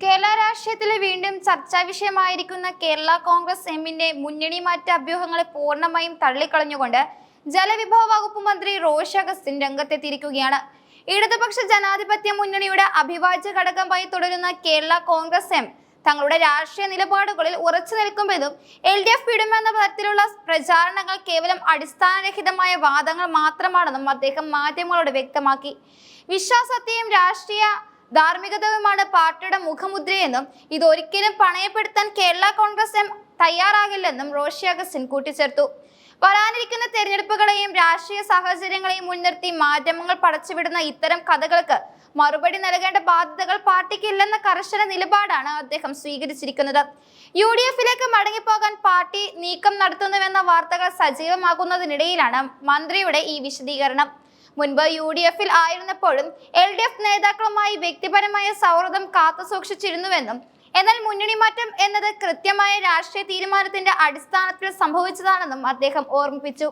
കേരള രാഷ്ട്രീയത്തിലെ വീണ്ടും ചർച്ചാ വിഷയമായിരിക്കുന്ന കേരള കോൺഗ്രസ് എമ്മിന്റെ മുന്നണി മാറ്റ അഭ്യൂഹങ്ങളെ പൂർണ്ണമായും തള്ളിക്കളഞ്ഞുകൊണ്ട് ജലവിഭവ വകുപ്പ് മന്ത്രി റോഷി അഗസ്റ്റിൻ രംഗത്തെത്തിയിരിക്കുകയാണ്. ഇടതുപക്ഷ ജനാധിപത്യ മുന്നണിയുടെ അവിഭാജ്യ ഘടകമായി തുടരുന്ന കേരള കോൺഗ്രസ് എം തങ്ങളുടെ രാഷ്ട്രീയ നിലപാടുകളിൽ ഉറച്ചു നിൽക്കുമെന്നും LDF വിടുമെന്ന തരത്തിലുള്ള പ്രചാരണങ്ങൾ കേവലം അടിസ്ഥാനരഹിതമായ വാദങ്ങൾ മാത്രമാണെന്നും അദ്ദേഹം മാധ്യമങ്ങളോട് വ്യക്തമാക്കി. വിശ്വാസത്തെയും രാഷ്ട്രീയ ധാർമ്മികതയുമാണ് പാർട്ടിയുടെ മുഖമുദ്രയെന്നും ഇതൊരിക്കലും പണയപ്പെടുത്താൻ കേരള കോൺഗ്രസ് എം തയ്യാറാകില്ലെന്നും റോഷി അഗസ്റ്റിൻ കൂട്ടിച്ചേർത്തു. വരാനിരിക്കുന്ന തെരഞ്ഞെടുപ്പുകളെയും രാഷ്ട്രീയ സാഹചര്യങ്ങളെയും മുൻനിർത്തി മാധ്യമങ്ങൾ പടച്ചുവിടുന്ന ഇത്തരം കഥകൾക്ക് മറുപടി നൽകേണ്ട ബാധ്യതകൾ പാർട്ടിക്കില്ലെന്ന കർശന നിലപാടാണ് അദ്ദേഹം സ്വീകരിച്ചിരിക്കുന്നത്. UDFിലേക്ക് മടങ്ങിപ്പോകാൻ പാർട്ടി നീക്കം നടത്തുന്നുവെന്ന വാർത്തകൾ സജീവമാകുന്നതിനിടയിലാണ് മന്ത്രിയുടെ ഈ വിശദീകരണം. മുൻപ് UDFിൽ ആയിരുന്നപ്പോഴും LDF നേതാക്കളുമായി വ്യക്തിപരമായ സൗഹൃദം കാത്തുസൂക്ഷിച്ചിരുന്നുവെന്നും എന്നാൽ മുന്നണി മാറ്റം എന്നത് കൃത്യമായ രാഷ്ട്രീയ തീരുമാനത്തിന്റെ അടിസ്ഥാനത്തിൽ സംഭവിച്ചതാണെന്നും അദ്ദേഹം ഓർമ്മിപ്പിച്ചു.